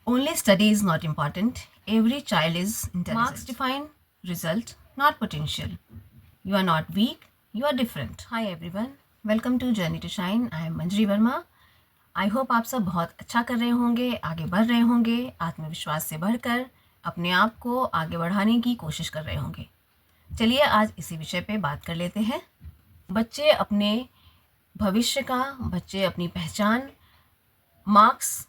Only study is not important. Every child is intelligent. Marks define result, not potential. You are not weak, you are different. Hi everyone, welcome to Journey to Shine. I am Manjari Verma. I hope आप सब बहुत अच्छा कर रहे होंगे, आगे बढ़ रहे होंगे, आत्मविश्वास से बढ़कर अपने आप को आगे बढ़ाने की कोशिश कर रहे होंगे। चलिए आज इसी विषय पे बात कर लेते हैं। बच्चे अपने भविष्य का, बच्चे अपनी पहचान मार्क्स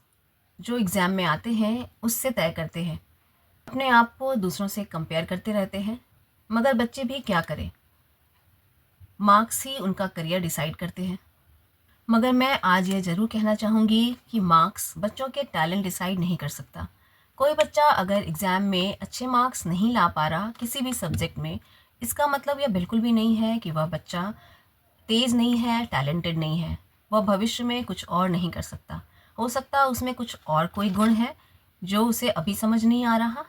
जो एग्ज़ाम में आते हैं उससे तय करते हैं। अपने आप को दूसरों से कंपेयर करते रहते हैं, मगर बच्चे भी क्या करें, मार्क्स ही उनका करियर डिसाइड करते हैं। मगर मैं आज ये ज़रूर कहना चाहूँगी कि मार्क्स बच्चों के टैलेंट डिसाइड नहीं कर सकता। कोई बच्चा अगर एग्ज़ाम में अच्छे मार्क्स नहीं ला पा रहा किसी भी सब्जेक्ट में, इसका मतलब यह बिल्कुल भी नहीं है कि वह बच्चा तेज़ नहीं है, टैलेंटेड नहीं है। वह भविष्य में कुछ और नहीं कर सकता। हो सकता है उसमें कुछ और कोई गुण है जो उसे अभी समझ नहीं आ रहा।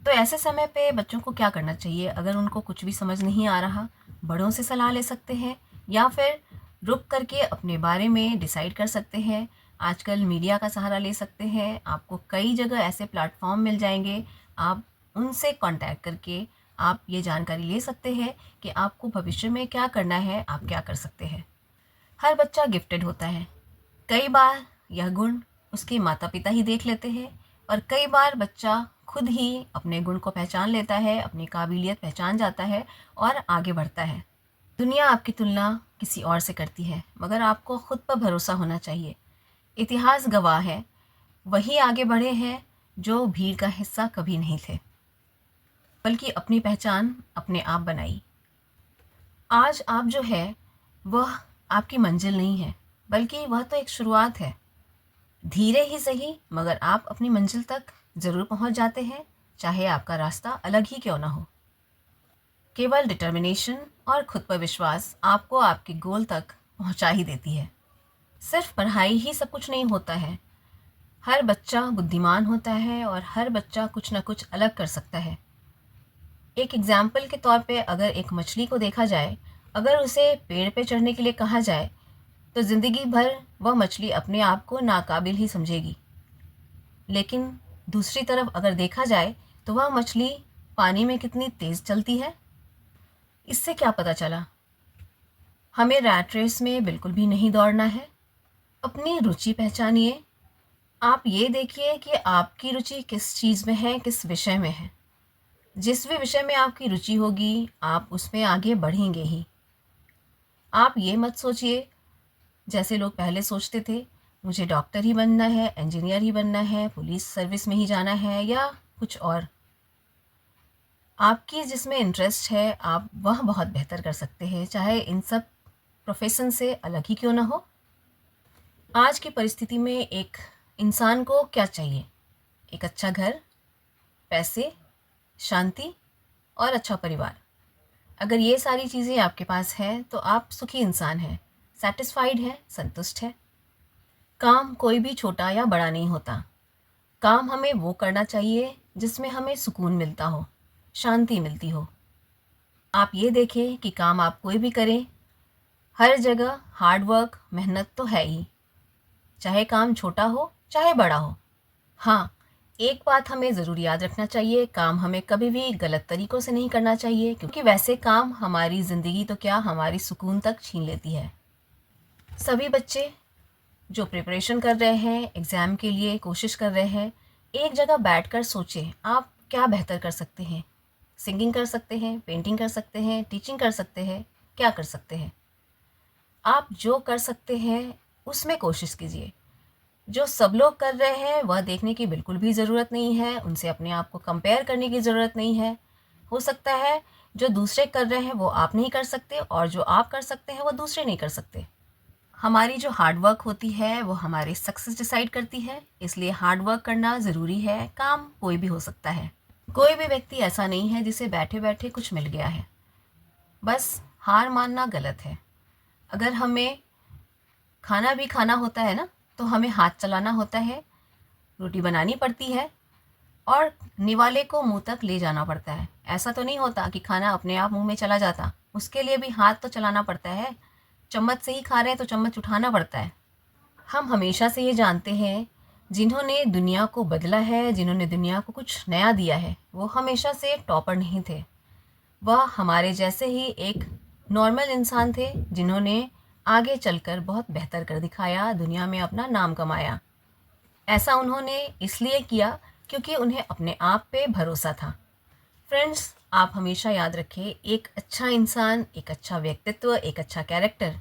तो ऐसे समय पे बच्चों को क्या करना चाहिए? अगर उनको कुछ भी समझ नहीं आ रहा, बड़ों से सलाह ले सकते हैं या फिर रुक करके अपने बारे में डिसाइड कर सकते हैं। आजकल मीडिया का सहारा ले सकते हैं। आपको कई जगह ऐसे प्लेटफॉर्म मिल जाएंगे, आप उनसे कांटेक्ट करके आप ये जानकारी ले सकते हैं कि आपको भविष्य में क्या करना है, आप क्या कर सकते हैं। हर बच्चा गिफ्टेड होता है। कई बार यह गुण उसके माता पिता ही देख लेते हैं और कई बार बच्चा खुद ही अपने गुण को पहचान लेता है, अपनी काबिलियत पहचान जाता है और आगे बढ़ता है। दुनिया आपकी तुलना किसी और से करती है, मगर आपको खुद पर भरोसा होना चाहिए। इतिहास गवाह है, वही आगे बढ़े हैं जो भीड़ का हिस्सा कभी नहीं थे, बल्कि अपनी पहचान अपने आप बनाई। आज आप जो है वह आपकी मंजिल नहीं है, बल्कि वह तो एक शुरुआत है। धीरे ही सही, मगर आप अपनी मंजिल तक ज़रूर पहुंच जाते हैं, चाहे आपका रास्ता अलग ही क्यों ना हो। केवल डिटर्मिनेशन और खुद पर विश्वास आपको आपके गोल तक पहुंचा ही देती है। सिर्फ पढ़ाई ही सब कुछ नहीं होता है। हर बच्चा बुद्धिमान होता है और हर बच्चा कुछ ना कुछ अलग कर सकता है। एक एग्जाम्पल के तौर पे अगर एक मछली को देखा जाए, अगर उसे पेड़ पे चढ़ने के लिए कहा जाए तो ज़िंदगी भर वह मछली अपने आप को नाकाबिल ही समझेगी। लेकिन दूसरी तरफ अगर देखा जाए तो वह मछली पानी में कितनी तेज़ चलती है। इससे क्या पता चला? हमें रैट रेस में बिल्कुल भी नहीं दौड़ना है। अपनी रुचि पहचानिए। आप ये देखिए कि आपकी रुचि किस चीज़ में है, किस विषय में है। जिस भी विषय में आपकी रुचि होगी, आप उसमें आगे बढ़ेंगे ही। आप ये मत सोचिए जैसे लोग पहले सोचते थे, मुझे डॉक्टर ही बनना है, इंजीनियर ही बनना है, पुलिस सर्विस में ही जाना है या कुछ और। आपकी जिसमें इंटरेस्ट है, आप वह बहुत बेहतर कर सकते हैं, चाहे इन सब प्रोफेशन से अलग ही क्यों ना हो। आज की परिस्थिति में एक इंसान को क्या चाहिए? एक अच्छा घर, पैसे, शांति और अच्छा परिवार। अगर ये सारी चीज़ें आपके पास हैं तो आप सुखी इंसान हैं, सेटिस्फाइड हैं, संतुष्ट हैं। काम कोई भी छोटा या बड़ा नहीं होता। काम हमें वो करना चाहिए जिसमें हमें सुकून मिलता हो, शांति मिलती हो। आप ये देखें कि काम आप कोई भी करें, हर जगह हार्ड वर्क, मेहनत तो है ही, चाहे काम छोटा हो चाहे बड़ा हो। हाँ, एक बात हमें ज़रूर याद रखना चाहिए, काम हमें कभी भी गलत तरीक़ों से नहीं करना चाहिए, क्योंकि वैसे काम हमारी ज़िंदगी तो क्या, हमारी सुकून तक छीन लेती है। सभी बच्चे जो प्रिपरेशन कर रहे हैं, एग्ज़ाम के लिए कोशिश कर रहे हैं, एक जगह बैठकर सोचें आप क्या बेहतर कर सकते हैं। सिंगिंग कर सकते हैं, पेंटिंग कर सकते हैं, टीचिंग कर सकते हैं, क्या कर सकते हैं। आप जो कर सकते हैं उसमें कोशिश कीजिए। जो सब लोग कर रहे हैं वह देखने की बिल्कुल भी ज़रूरत नहीं है, उनसे अपने आप को कंपेयर करने की ज़रूरत नहीं है। हो सकता है जो दूसरे कर रहे हैं वो आप नहीं कर सकते और जो आप कर सकते हैं वो दूसरे नहीं कर सकते। हमारी जो हार्ड वर्क होती है वो हमारी सक्सेस डिसाइड करती है, इसलिए हार्ड वर्क करना ज़रूरी है। काम कोई भी हो सकता है। कोई भी व्यक्ति ऐसा नहीं है जिसे बैठे बैठे कुछ मिल गया है। बस हार मानना गलत है। अगर हमें खाना भी खाना होता है ना, तो हमें हाथ चलाना होता है, रोटी बनानी पड़ती है और निवाले को मुंह तक ले जाना पड़ता है। ऐसा तो नहीं होता कि खाना अपने आप मुंह में चला जाता, उसके लिए भी हाथ तो चलाना पड़ता है। चम्मच से ही खा रहे हैं तो चम्मच उठाना पड़ता है। हम हमेशा से ये जानते हैं जिन्होंने दुनिया को बदला है, जिन्होंने दुनिया को कुछ नया दिया है, वो हमेशा से टॉपर नहीं थे। वह हमारे जैसे ही एक नॉर्मल इंसान थे जिन्होंने आगे चलकर बहुत बेहतर कर दिखाया, दुनिया में अपना नाम कमाया। ऐसा उन्होंने इसलिए किया क्योंकि उन्हें अपने आप पे भरोसा था। फ्रेंड्स, आप हमेशा याद रखें, एक अच्छा इंसान, एक अच्छा व्यक्तित्व, एक अच्छा कैरेक्टर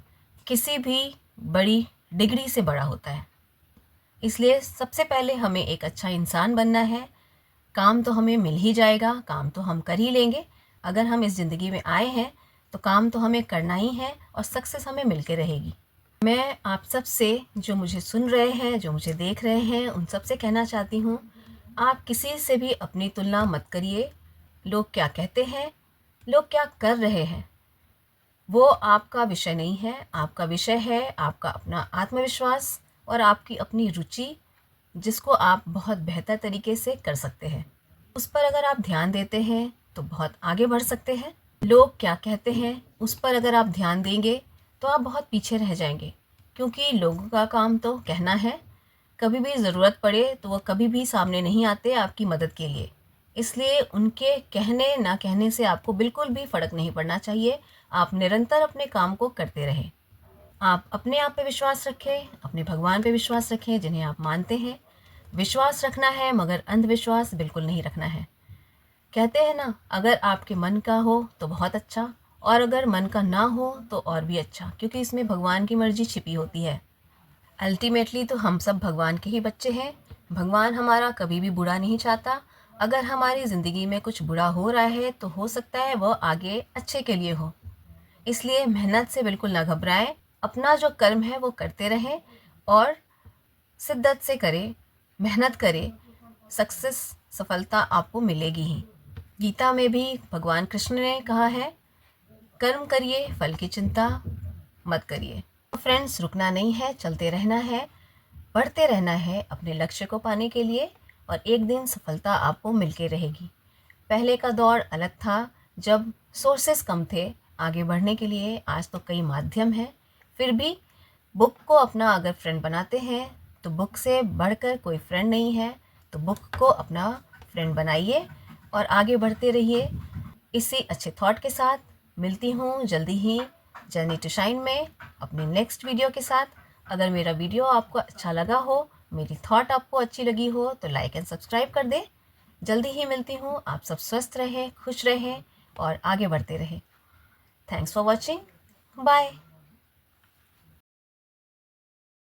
किसी भी बड़ी डिग्री से बड़ा होता है। इसलिए सबसे पहले हमें एक अच्छा इंसान बनना है। काम तो हमें मिल ही जाएगा, काम तो हम कर ही लेंगे। अगर हम इस ज़िंदगी में आए हैं तो काम तो हमें करना ही है और सक्सेस हमें मिल के रहेगी। मैं आप सब से, जो मुझे सुन रहे हैं, जो मुझे देख रहे हैं, उन सब से कहना चाहती हूँ, आप किसी से भी अपनी तुलना मत करिए। लोग क्या कहते हैं, लोग क्या कर रहे हैं, वो आपका विषय नहीं है। आपका विषय है आपका अपना आत्मविश्वास और आपकी अपनी रुचि, जिसको आप बहुत बेहतर तरीके से कर सकते हैं। उस पर अगर आप ध्यान देते हैं तो बहुत आगे बढ़ सकते हैं। लोग क्या कहते हैं उस पर अगर आप ध्यान देंगे तो आप बहुत पीछे रह जाएंगे, क्योंकि लोगों का काम तो कहना है। कभी भी ज़रूरत पड़े तो वो कभी भी सामने नहीं आते आपकी मदद के लिए। इसलिए उनके कहने ना कहने से आपको बिल्कुल भी फ़र्क नहीं पड़ना चाहिए। आप निरंतर अपने काम को करते रहें। आप अपने आप पे विश्वास रखें, अपने भगवान पे विश्वास रखें जिन्हें आप मानते हैं। विश्वास रखना है मगर अंधविश्वास बिल्कुल नहीं रखना है। कहते हैं ना, अगर आपके मन का हो तो बहुत अच्छा, और अगर मन का ना हो तो और भी अच्छा, क्योंकि इसमें भगवान की मर्जी छिपी होती है। अल्टीमेटली तो हम सब भगवान के ही बच्चे हैं। भगवान हमारा कभी भी बुरा नहीं चाहता। अगर हमारी ज़िंदगी में कुछ बुरा हो रहा है तो हो सकता है वह आगे अच्छे के लिए हो। इसलिए मेहनत से बिल्कुल ना घबराएं। अपना जो कर्म है वो करते रहें और शिद्दत से करें, मेहनत करें। सक्सेस, सफलता आपको मिलेगी ही। गीता में भी भगवान कृष्ण ने कहा है, कर्म करिए, फल की चिंता मत करिए। तो फ्रेंड्स, रुकना नहीं है, चलते रहना है, बढ़ते रहना है अपने लक्ष्य को पाने के लिए, और एक दिन सफलता आपको मिलके रहेगी। पहले का दौर अलग था, जब सोर्सेस कम थे आगे बढ़ने के लिए। आज तो कई माध्यम हैं। फिर भी बुक को अपना अगर फ्रेंड बनाते हैं तो बुक से बढ़कर कोई फ्रेंड नहीं है। तो बुक को अपना फ्रेंड बनाइए और आगे बढ़ते रहिए। इसी अच्छे थॉट के साथ मिलती हूँ जल्दी ही जर्नी टू शाइन में अपनी नेक्स्ट वीडियो के साथ। अगर मेरा वीडियो आपको अच्छा लगा हो, मेरी थॉट आपको अच्छी लगी हो, तो लाइक एंड सब्सक्राइब कर दें। जल्दी ही मिलती हूँ। आप सब स्वस्थ रहें, खुश रहें और आगे बढ़ते रहें। Thanks for watching. बाय।